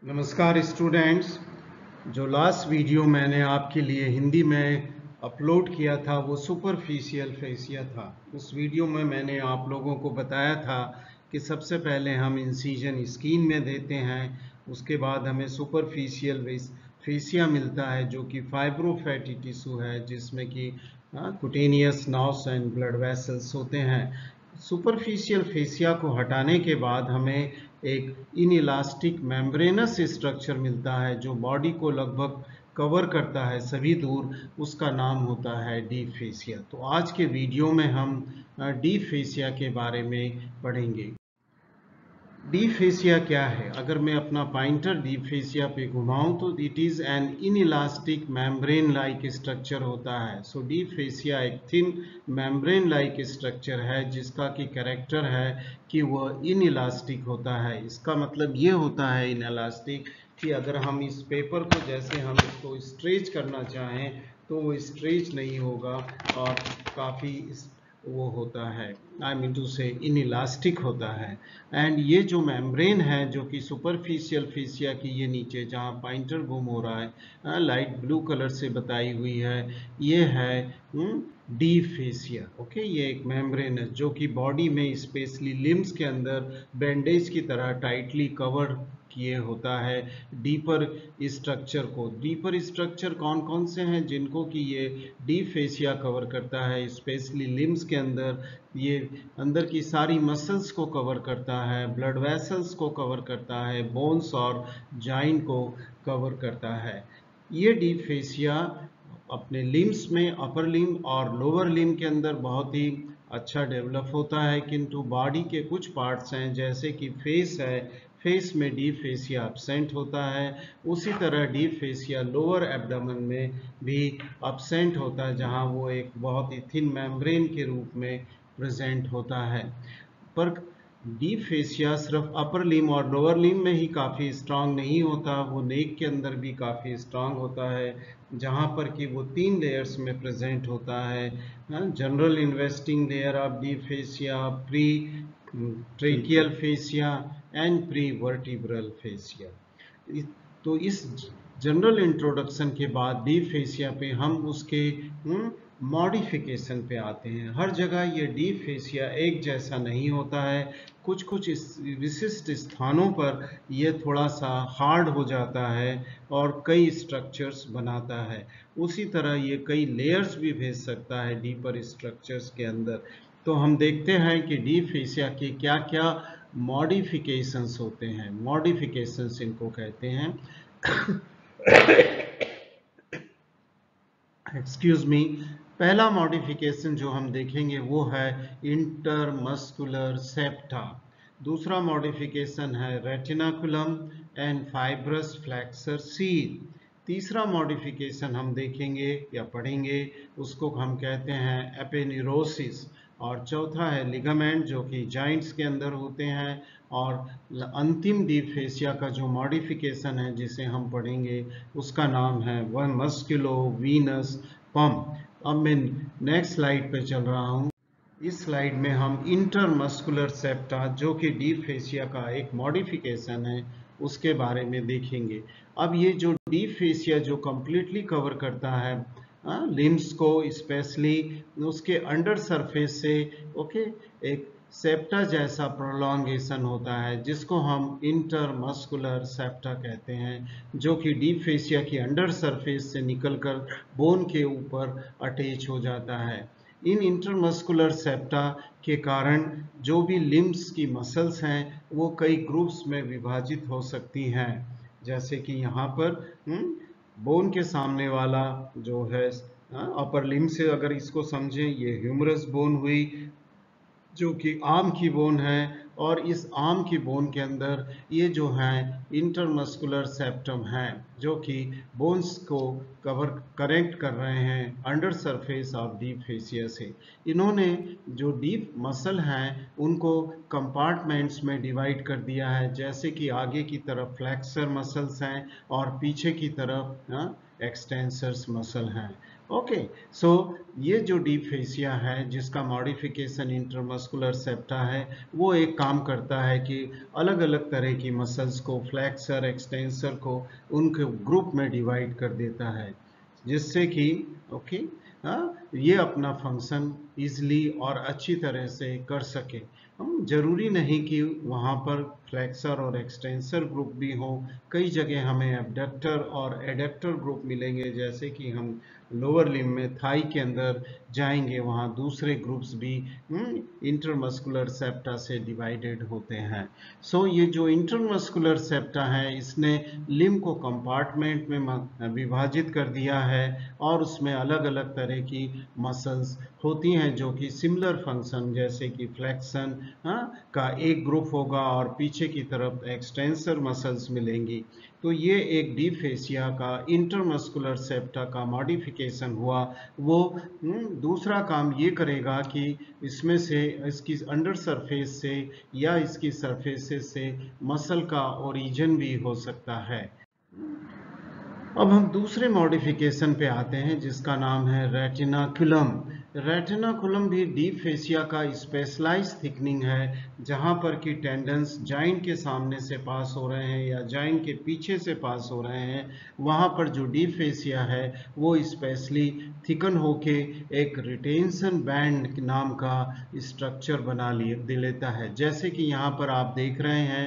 नमस्कार स्टूडेंट्स। जो last video मैंने आपके लिए हिंदी में अपलोड किया था वो सुपरफिशियल फेसिया था। उस वीडियो में मैंने आप लोगों को बताया था कि सबसे पहले हम इंसिजन स्किन में देते हैं, उसके बाद हमें सुपरफिशियल फेसिया मिलता है जो कि फाइब्रोफैटी टिश्यू है जिसमें कि cutaneous nerves and blood vessels होते हैं। सुपरफिशियल फेसिया को हटाने के बाद हमें एक इनइलास्टिक मेम्ब्रेनस स्ट्रक्चर मिलता है जो बॉडी को लगभग कवर करता है सभी दूर, उसका नाम होता है डीप फेसिया। तो आज के वीडियो में हम डीप फेसिया के बारे में पढ़ेंगे। डीप फेसिया क्या है? अगर मैं अपना पॉइंटर डीप फेसिया पे घुमाऊं तो it is an inelastic membrane like structure होता है। सो डीप फेसिया एक थिन मेम्ब्रेन लाइक स्ट्रक्चर है जिसका की कैरेक्टर है कि वह इनइलास्टिक होता है। इसका मतलब ये होता है इनइलास्टिक कि अगर हम इस पेपर को जैसे हम इसको स्ट्रेच करना चाहें तो वो स्ट्रेच नहीं होगा और काफ़ी वो होता है, आई मीन टू से इनइलास्टिक होता है। एंड ये जो मेम्ब्रेन है जो कि सुपरफिशियल फेसिया की ये नीचे जहाँ पॉइंटर गुम हो रहा है लाइट ब्लू कलर से बताई हुई है, ये है डीप फेसिया। ओके, ये एक मेम्ब्रेन है जो कि बॉडी में स्पेशली लिम्स के अंदर बैंडेज की तरह टाइटली कवर किए होता है डीपर स्ट्रक्चर को। डीपर स्ट्रक्चर कौन कौन से हैं जिनको कि ये डीप फेसिया कवर करता है? स्पेशली लिम्स के अंदर ये अंदर की सारी मसल्स को कवर करता है, ब्लड वेसल्स को कवर करता है, बोन्स और जॉइंट को कवर करता है। ये डीप फेसिया अपने लिम्स में अपर लिम और लोअर लिम के अंदर बहुत ही अच्छा डेवलप होता है, किंतु बॉडी के कुछ पार्ट्स हैं जैसे कि फेस है, फेस में डीप फेसिया एब्सेंट होता है। उसी तरह डीप फेसिया लोअर एब्डोमेन में भी एब्सेंट होता है जहां वो एक बहुत ही थिन मेम्ब्रेन के रूप में प्रेजेंट होता है। पर डीप फेसिया सिर्फ अपर लिम और लोअर लिम में ही काफ़ी स्ट्रांग नहीं होता, वो नेक के अंदर भी काफ़ी स्ट्रांग होता है जहाँ पर कि वो 3 लेयर्स में प्रेजेंट होता है। General investing layer of deep fascia, pre tracheal fascia and pre vertebral fascia. तो इस जनरल इंट्रोडक्शन के बाद डीप फेसिया पे हम उसके मॉडिफिकेशन पे आते हैं। हर जगह ये डीप फेसिया एक जैसा नहीं होता है, कुछ कुछ विशिष्ट स्थानों पर ये थोड़ा सा हार्ड हो जाता है और कई स्ट्रक्चर्स बनाता है। उसी तरह ये कई लेयर्स भी भेज सकता है डीपर स्ट्रक्चर्स के अंदर। तो हम देखते हैं कि डीप फेसिया के क्या क्या मॉडिफिकेशंस होते हैं। मॉडिफिकेशंस इनको कहते हैं। Excuse me. पहला मॉडिफिकेशन जो हम देखेंगे वो है इंटरमस्कुलर सेप्टा। दूसरा मॉडिफिकेशन है retinaculum and fibrous flexor seal. तीसरा मॉडिफिकेशन हम देखेंगे या पढ़ेंगे उसको हम कहते हैं एपेन्यूरोसिस। और चौथा है लिगामेंट जो कि जॉइंट्स के अंदर होते हैं। और अंतिम डीप फेसिया का जो मॉडिफिकेशन है जिसे हम पढ़ेंगे उसका नाम है वह मस्कुलो वीनस पंप। अब मैं नेक्स्ट स्लाइड पे चल रहा हूँ। इस स्लाइड में हम इंटरमस्कुलर सेप्टा जो कि डीप फेसिया का एक मॉडिफिकेशन है उसके बारे में देखेंगे। अब ये जो डीप फेसिया जो कंप्लीटली कवर करता है लिम्स को, स्पेशली उसके अंडर सरफेस से ओके एक सेप्टा जैसा प्रोलॉन्गेशन होता है जिसको हम इंटरमस्कुलर सेप्टा कहते हैं, जो कि डीप फेसिया की अंडर सरफेस से निकलकर बोन के ऊपर अटैच हो जाता है। इन इंटरमस्कुलर सेप्टा के कारण जो भी लिम्स की मसल्स हैं वो कई ग्रुप्स में विभाजित हो सकती हैं। जैसे कि यहाँ पर बोन के सामने वाला जो है अपर लिम से अगर इसको समझें, ये ह्यूमरस बोन हुई जो कि आर्म की बोन है। और इस आर्म की बोन के अंदर ये जो है इंटरमस्कुलर सेप्टम है जो कि बोन्स को कनेक्ट कर रहे हैं under surface of deep fascia से। इन्होंने जो डीप मसल हैं उनको कंपार्टमेंट्स में डिवाइड कर दिया है, जैसे कि आगे की तरफ फ्लेक्सर मसल्स हैं और पीछे की तरफ एक्सटेंसर्स मसल हैं। ओके, सो ये जो डीप फेसिया है जिसका मॉडिफिकेशन इंटरमस्कुलर सेप्टा है वो एक काम करता है कि अलग अलग तरह की मसल्स को फ्लेक्सर एक्सटेंसर को उनके ग्रुप में डिवाइड कर देता है, जिससे कि ओके ये अपना फंक्शन इजली और अच्छी तरह से कर सके। हम जरूरी नहीं कि वहाँ पर फ्लेक्सर और एक्सटेंसर ग्रुप भी हो, कई जगह हमें एबडक्टर और एडक्टर ग्रुप मिलेंगे, जैसे कि हम लोअर लिम्ब में थाई के अंदर जाएंगे, वहाँ दूसरे ग्रुप्स भी इंटरमस्कुलर सेप्टा से डिवाइडेड होते हैं। सो ये जो इंटरमस्कुलर सेप्टा है इसने लिम्ब को कंपार्टमेंट में विभाजित कर दिया है और उसमें अलग अलग तरह की मसल्स होती हैं जो कि सिमिलर फंक्शन, जैसे कि फ्लेक्शन का एक ग्रुप होगा और पीछे की तरफ एक्सटेंसर मसल्स मिलेंगी। तो ये एक डीप फेसिया का इंटरमस्कुलर सेप्टा का मॉडिफिकेशन हुआ। वो दूसरा काम ये करेगा कि इसमें से इसकी अंडर सरफेस से या इसकी सरफेसेस से मसल का ओरिजिन भी हो सकता है। अब हम दूसरे मॉडिफिकेशन पे आते हैं जिसका नाम है रेटिनाकुलम। रेटिनाकुलम भी डीप फेसिया का स्पेशलाइज्ड थिकनिंग है, जहां पर कि टेंडन्स जॉइंट के सामने से पास हो रहे हैं या जॉइंट के पीछे से पास हो रहे हैं, वहां पर जो डीप फेसिया है वो स्पेशली थिकन होके एक रिटेंशन बैंड नाम का स्ट्रक्चर बना लेता है। जैसे कि यहाँ पर आप देख रहे हैं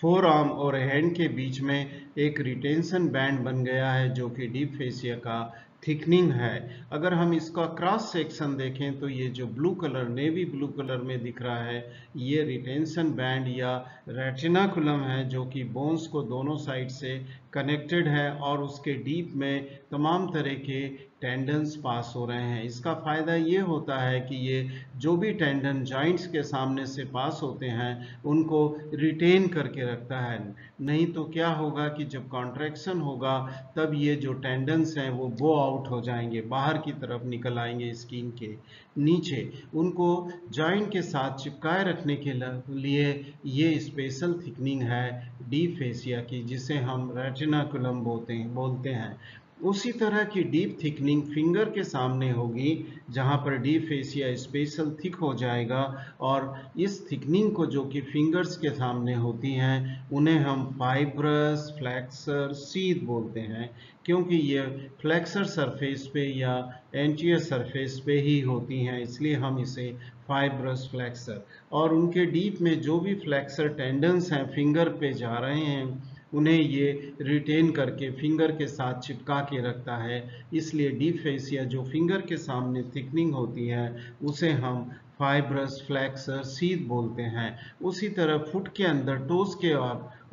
फोर आर्म और हैंड के बीच में एक रिटेंशन बैंड बन गया है जो कि डीप फेसिया का थिकनिंग है। अगर हम इसका क्रॉस सेक्शन देखें तो ये जो blue colour, navy blue colour में दिख रहा है, ये रिटेंशन बैंड या रेटिनाकुलम है जो कि बोन्स को दोनों साइड से कनेक्टेड है और उसके डीप में तमाम तरह के टेंडन्स पास हो रहे हैं। इसका फायदा ये होता है कि ये जो भी टेंडन जॉइंट्स के सामने से पास होते हैं उनको रिटेन करके रखता है। नहीं तो क्या होगा कि जब कॉन्ट्रैक्शन होगा तब ये जो टेंडन्स हैं वो गो आउट हो जाएंगे, बाहर की तरफ निकल आएंगे स्किन के नीचे। उनको जॉइंट के साथ चिपकाए रखने के लिए ये स्पेशल थिकनिंग है डीप फेसिया की, जिसे हम रेटिनाकुलम बोलते हैं। उसी तरह की डीप थिकनिंग फिंगर के सामने होगी, जहां पर डीप फेसिया स्पेशल थिक हो जाएगा और इस थिकनिंग को जो कि फिंगर्स के सामने होती हैं उन्हें हम फाइब्रस फ्लेक्सर सीथ बोलते हैं, क्योंकि ये फ्लेक्सर सरफेस पे या एंटीरियर सरफेस पे ही होती हैं, इसलिए हम इसे फाइब्रस फ्लेक्सर। और उनके डीप में जो भी फ्लेक्सर टेंडन्स हैं फिंगर पे जा रहे हैं उन्हें ये रिटेन करके फिंगर के साथ चिपका के रखता है, इसलिए डीप फेसिया जो फिंगर के सामने थिकनिंग होती है उसे हम फाइब्रस फ्लेक्सर सीथ बोलते हैं। उसी तरह फुट के अंदर टोस के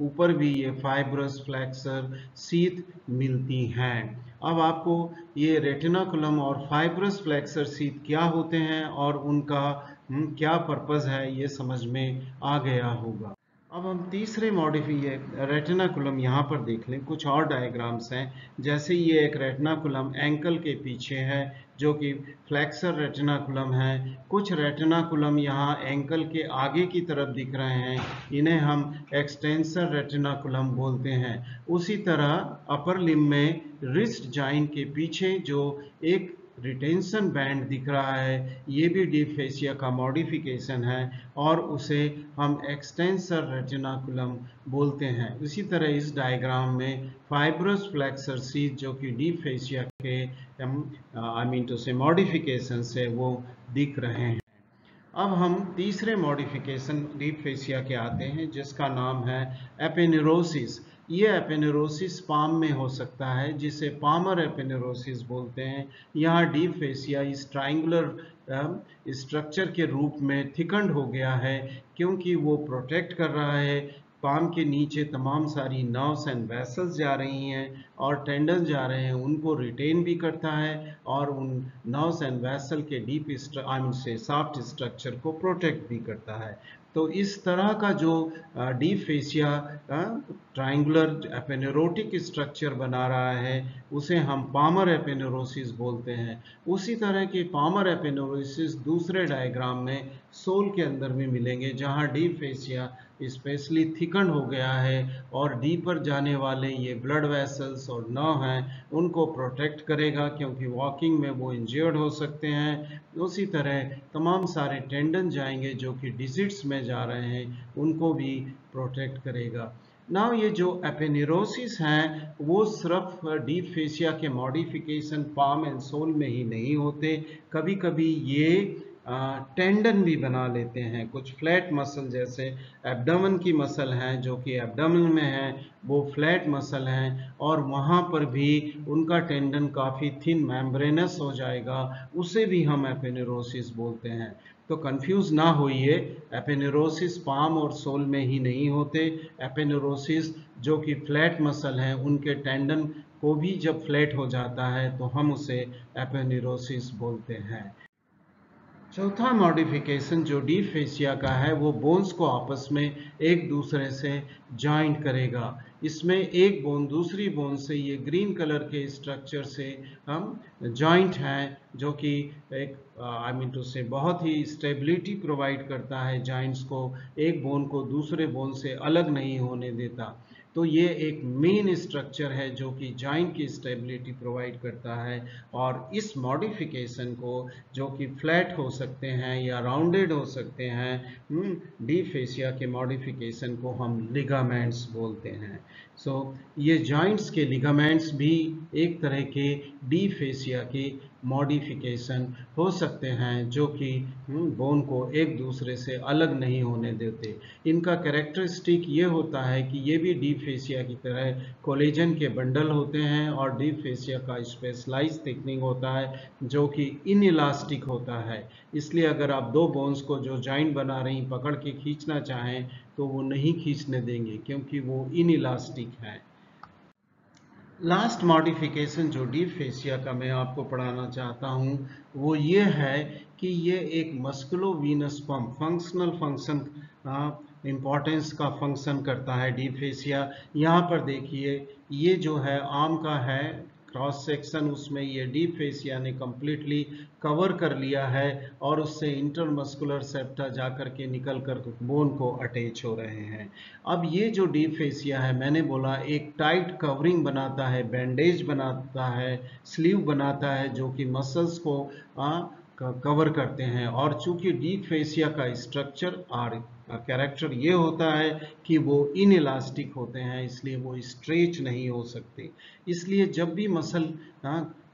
ऊपर भी ये फाइब्रस फ्लेक्सर सीथ मिलती हैं। अब आपको ये रेटिनाकुलम और फाइब्रस फ्लेक्सर सीथ क्या होते हैं और उनका क्या पर्पस है ये समझ में आ गया होगा। अब हम तीसरे रेटिनाकुलम यहाँ पर देख लें। कुछ और डायग्राम्स हैं, जैसे ये एक रेटिनाकुलम एंकल के पीछे है जो कि फ्लेक्सर रेटिनाकुलम है। कुछ रेटिनाकुलम यहाँ एंकल के आगे की तरफ दिख रहे हैं, इन्हें हम एक्सटेंसर रेटिनाकुलम बोलते हैं। उसी तरह अपर लिम्ब में रिस्ट जॉइंट के पीछे जो एक रिटेंशन बैंड दिख रहा है, ये भी डीप फेसिया का मॉडिफिकेशन है और उसे हम एक्सटेंसर रेटिनाकुलम बोलते हैं। इसी तरह इस डायग्राम में फाइब्रस फ्लेक्सर सीथ जो कि डीप फेसिया के मॉडिफिकेशन से वो दिख रहे हैं। अब हम तीसरे मॉडिफिकेशन डीप फेसिया के आते हैं जिसका नाम है एपेनेरोसिस। ये एपेनेरोसिस पाम में हो सकता है, जिसे पामर एपेनेरोसिस बोलते हैं। यहाँ डीप फेसिया इस ट्राइंगुलर स्ट्रक्चर के रूप में थिकंड हो गया है, क्योंकि वो प्रोटेक्ट कर रहा है। पाम के नीचे तमाम सारी नर्व्स एंड वेसल्स जा रही हैं और टेंडन जा रहे हैं, उनको रिटेन भी करता है और उन नर्व्स एंड वेसल के सॉफ्ट स्ट्रक्चर को प्रोटेक्ट भी करता है। तो इस तरह का जो डीप फेसिया ट्राइंगुलर एपेनेरोटिक स्ट्रक्चर बना रहा है उसे हम पामर एपेनेरोसिस बोलते हैं। उसी तरह के पामर एपेनेरोसिस दूसरे डायग्राम में सोल के अंदर भी मिलेंगे, जहां डीप फेसिया स्पेशली थिकन हो गया है और डीपर जाने वाले ये ब्लड वेसल्स और नर्व हैं उनको प्रोटेक्ट करेगा, क्योंकि वॉकिंग में वो इंजर्ड हो सकते हैं। उसी तरह तमाम सारे टेंडन जाएंगे जो कि डिजिट्स में जा रहे हैं, उनको भी प्रोटेक्ट करेगा। नाउ ये जो एपेन्यूरोसिस हैं वो सिर्फ डीप फेसिया के मॉडिफिकेशन पाम एंड सोल में ही नहीं होते, कभी कभी ये टेंडन भी बना लेते हैं। कुछ फ्लैट मसल जैसे एब्डोमेन की मसल हैं जो कि एब्डोमेन में है, वो फ्लैट मसल हैं और वहाँ पर भी उनका टेंडन काफ़ी थिन मेम्ब्रेनस हो जाएगा, उसे भी हम एपेन्यूरोसिस बोलते हैं। तो कंफ्यूज ना होइए, एपेन्यूरोसिस पाम और सोल में ही नहीं होते। एपेन्यूरोसिस जो कि फ्लैट मसल हैं उनके टेंडन को भी जब फ्लैट हो जाता है तो हम उसे एपेन्यूरोसिस बोलते हैं। चौथा मॉडिफिकेशन जो डीप फेसिया का है वो बोन्स को आपस में एक दूसरे से जॉइंट करेगा। इसमें एक बोन दूसरी बोन से ये ग्रीन कलर के स्ट्रक्चर से हम जॉइंट हैं, जो कि एक आई मीन टू से बहुत ही स्टेबिलिटी प्रोवाइड करता है जॉइंट्स को, एक बोन को दूसरे बोन से अलग नहीं होने देता। तो ये एक मेन स्ट्रक्चर है जो कि जॉइंट की स्टेबिलिटी प्रोवाइड करता है। और इस मॉडिफिकेशन को, जो कि फ्लैट हो सकते हैं या राउंडेड हो सकते हैं, डीप फेसिया के मॉडिफिकेशन को हम लिगामेंट्स बोलते हैं। ये जॉइंट्स के लिगामेंट्स भी एक तरह के डीप फेसिया की मॉडिफिकेशन हो सकते हैं, जो कि बोन को एक दूसरे से अलग नहीं होने देते। इनका कैरेक्टरिस्टिक ये होता है कि ये भी डीप फेसिया की तरह कोलेजन के बंडल होते हैं और डीप फेसिया का स्पेशलाइज थिकनिंग होता है जो कि इनइलास्टिक होता है। इसलिए अगर आप दो बोन्स को जो जॉइंट बना रही पकड़ के खींचना चाहें तो वो नहीं खींचने देंगे, क्योंकि वो इनइलास्टिक है। लास्ट मॉडिफिकेशन जो डीप फेसिया का मैं आपको पढ़ाना चाहता हूँ वो ये है कि ये एक मस्कुलोवीनस पंप फंक्शनल फंक्शन इंपॉर्टेंस का फंक्शन करता है डीप फेसिया। यहाँ पर देखिए, ये जो है आर्म का है क्रॉस सेक्शन, उसमें ये डीप फेसिया ने कंप्लीटली कवर कर लिया है और उससे इंटरमस्कुलर सेप्टा जाकर के निकल कर बोन को अटैच हो रहे हैं। अब ये जो डीप फेसिया है, मैंने बोला एक टाइट कवरिंग बनाता है, बैंडेज बनाता है, स्लीव बनाता है जो कि मसल्स को कवर करते हैं। और चूंकि डीप फेसिया का स्ट्रक्चर और कैरेक्टर ये होता है कि वो इनइलास्टिक होते हैं, इसलिए वो स्ट्रेच नहीं हो सकते। इसलिए जब भी मसल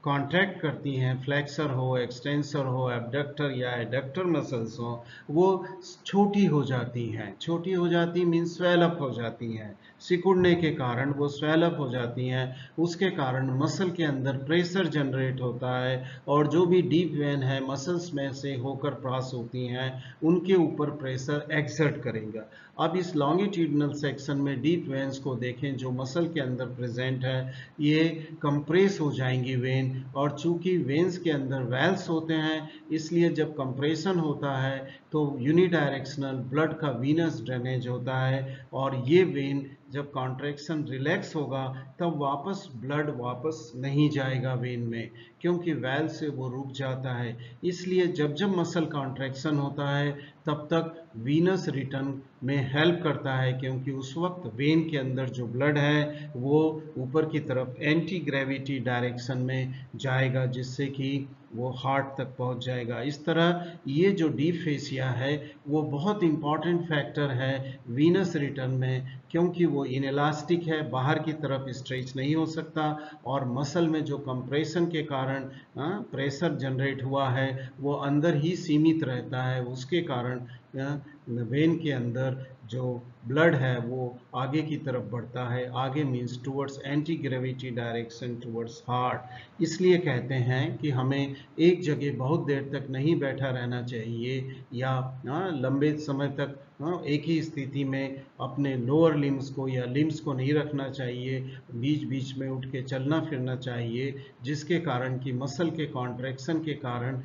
कॉन्ट्रैक्ट करती हैं, फ्लेक्सर हो, एक्सटेंसर हो, एबडक्टर या एडक्टर मसल्स हो, वो छोटी हो जाती हैं। छोटी हो जाती मीन्स स्वेल अप हो जाती हैं, सिकुड़ने के कारण वो स्वेल अप हो जाती हैं। उसके कारण मसल के अंदर प्रेशर जनरेट होता है और जो भी डीप वेन है मसल्स में से होकर पास होती हैं उनके ऊपर प्रेशर एक्सर्ट करेगा। अब इस लॉन्गिट्यूडिनल सेक्शन में डीप वेन्स को देखें जो मसल के अंदर प्रेजेंट है, ये कंप्रेस हो जाएंगी वेन, और चूंकि वेन्स के अंदर वेल्स होते हैं इसलिए जब कंप्रेशन होता है तो यूनिडायरेक्शनल ब्लड का वीनस ड्रेनेज होता है और ये वेन जब कॉन्ट्रैक्शन रिलैक्स होगा तब वापस ब्लड वापस नहीं जाएगा वेन में, क्योंकि वेल से वो रुक जाता है। इसलिए जब जब मसल कॉन्ट्रैक्शन होता है तब तक वीनस रिटर्न में हेल्प करता है, क्योंकि उस वक्त वेन के अंदर जो ब्लड है वो ऊपर की तरफ एंटी ग्रेविटी डायरेक्शन में जाएगा, जिससे कि वो हार्ट तक पहुंच जाएगा। इस तरह ये जो डीप फेसिया है वो बहुत इंपॉर्टेंट फैक्टर है वीनस रिटर्न में, क्योंकि वो इनइलास्टिक है, बाहर की तरफ स्ट्रेच नहीं हो सकता और मसल में जो कंप्रेशन के कारण प्रेशर जनरेट हुआ है वो अंदर ही सीमित रहता है। उसके कारण वेन के अंदर जो ब्लड है वो आगे की तरफ बढ़ता है, आगे means towards anti gravity direction towards heart. इसलिए कहते हैं कि हमें एक जगह बहुत देर तक नहीं बैठा रहना चाहिए या लंबे समय तक एक ही स्थिति में अपने लोअर लिम्स को या लिम्स को नहीं रखना चाहिए, बीच बीच में उठ के चलना फिरना चाहिए, जिसके कारण कि मसल के कॉन्ट्रैक्शन के कारण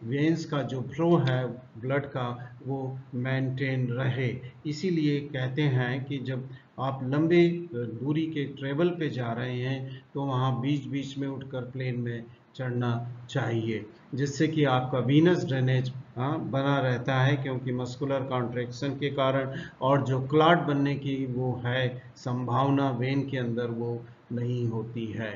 वेन्स का जो फ्लो है ब्लड का वो मेंटेन रहे। इसीलिए कहते हैं कि जब आप लंबे दूरी के ट्रेवल पे जा रहे हैं तो वहाँ बीच बीच में उठकर प्लेन में चढ़ना चाहिए, जिससे कि आपका वीनस ड्रेनेज बना रहता है, क्योंकि मस्कुलर कॉन्ट्रैक्शन के कारण और जो क्लॉट बनने की वो है संभावना वेन के अंदर वो नहीं होती है।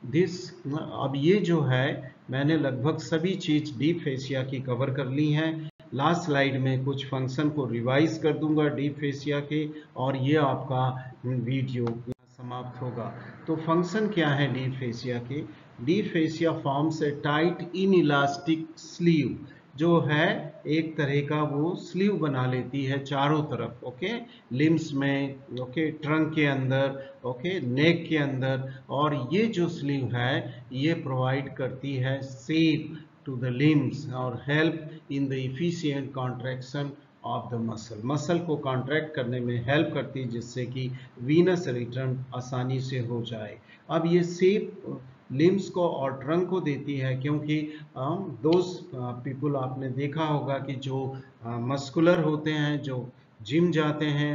अब ये जो है मैंने लगभग सभी चीज डीप फेसिया की कवर कर ली हैं। लास्ट स्लाइड में कुछ फंक्शन को रिवाइज कर दूंगा डीप फेसिया के, और ये आपका वीडियो समाप्त होगा। तो फंक्शन क्या है डीप फेसिया के? Deep fascia forms a tight in elastic sleeve, जो है एक तरह का वो स्लीव बना लेती है चारों तरफ, ओके, लिम्स में, ओके, ट्रंक के अंदर, ओके, नेक के अंदर। और ये जो स्लीव है ये प्रोवाइड करती है शेप टू द लिम्स और help in the efficient contraction of the muscle को कॉन्ट्रैक्ट करने में हेल्प करती है, जिससे कि वीनस रिटर्न आसानी से हो जाए। अब ये शेप लिम्स को और ट्रंक को देती है, क्योंकि दोस्त पीपुल आपने देखा होगा कि जो मस्कुलर होते हैं, जो जिम जाते हैं,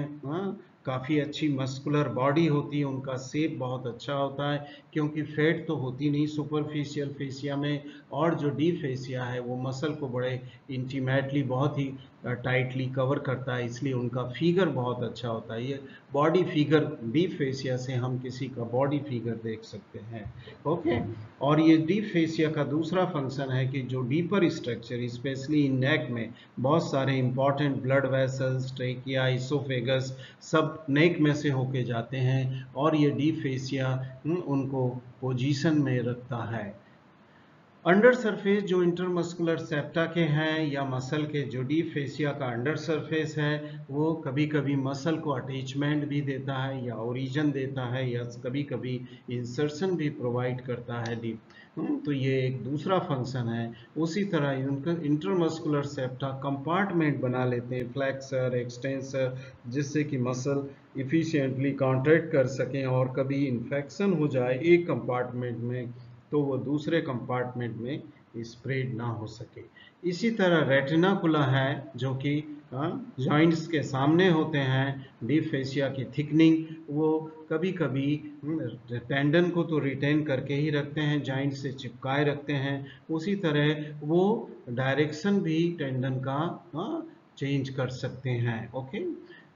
काफ़ी अच्छी मस्कुलर बॉडी होती है, उनका शेप बहुत अच्छा होता है, क्योंकि फैट तो होती नहीं सुपरफिशियल फेसिया में, और जो डीप फेसिया है वो मसल को बड़े इंटीमेटली बहुत ही टाइटली कवर करता है, इसलिए उनका फिगर बहुत अच्छा होता है। ये बॉडी फिगर डीप फेसिया से हम किसी का बॉडी फिगर देख सकते हैं, ओके। और ये डीप फेसिया का दूसरा फंक्शन है कि जो डीपर स्ट्रक्चर स्पेशली इन नेक में बहुत सारे important blood vessels, trachea, oesophagus सब नेक में से होके जाते हैं, और ये डीप फेसिया उनको पोजीशन में रखता है। अंडर सरफेस जो इंटरमस्कुलर सेप्टा के हैं या मसल के, जो डीप फेसिया का अंडर सरफेस है वो कभी कभी मसल को अटैचमेंट भी देता है या ओरिजिन देता है, या कभी कभी इंसर्शन भी प्रोवाइड करता है डीप। तो ये एक दूसरा फंक्शन है। उसी तरह इंटरमस्कुलर सेप्टा कंपार्टमेंट बना लेते हैं, फ्लेक्सर, एक्सटेंसर, जिससे कि मसल इफिशिएंटली कॉन्ट्रैक्ट कर सकें, और कभी इन्फेक्शन हो जाए एक कंपार्टमेंट में तो वो दूसरे कंपार्टमेंट में स्प्रेड ना हो सके। इसी तरह रेटिनाकुला है, जो कि जॉइंट्स के सामने होते हैं। डीप फेसिया की थिकनिंग वो कभी कभी टेंडन को तो रिटेन करके ही रखते हैं, जॉइंट से चिपकाए रखते हैं, उसी तरह वो डायरेक्शन भी टेंडन का चेंज कर सकते हैं, ओके।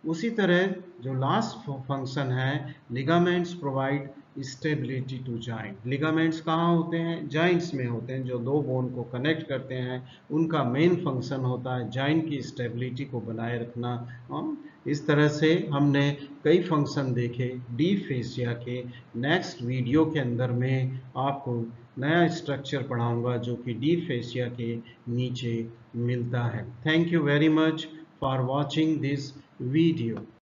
उसी तरह जो लास्ट फंक्शन है, ligaments provide stability to joint. Ligaments कहाँ होते हैं? जॉइंट्स में होते हैं, जो दो बोन को कनेक्ट करते हैं। उनका मेन फंक्शन होता है जॉइंट की स्टेबिलिटी को बनाए रखना। इस तरह से हमने कई फंक्शन देखे डीप फेसिया के। नेक्स्ट वीडियो के अंदर में आपको नया स्ट्रक्चर पढ़ाऊंगा जो कि डीप फेसिया के नीचे मिलता है। Thank you very much for watching this video।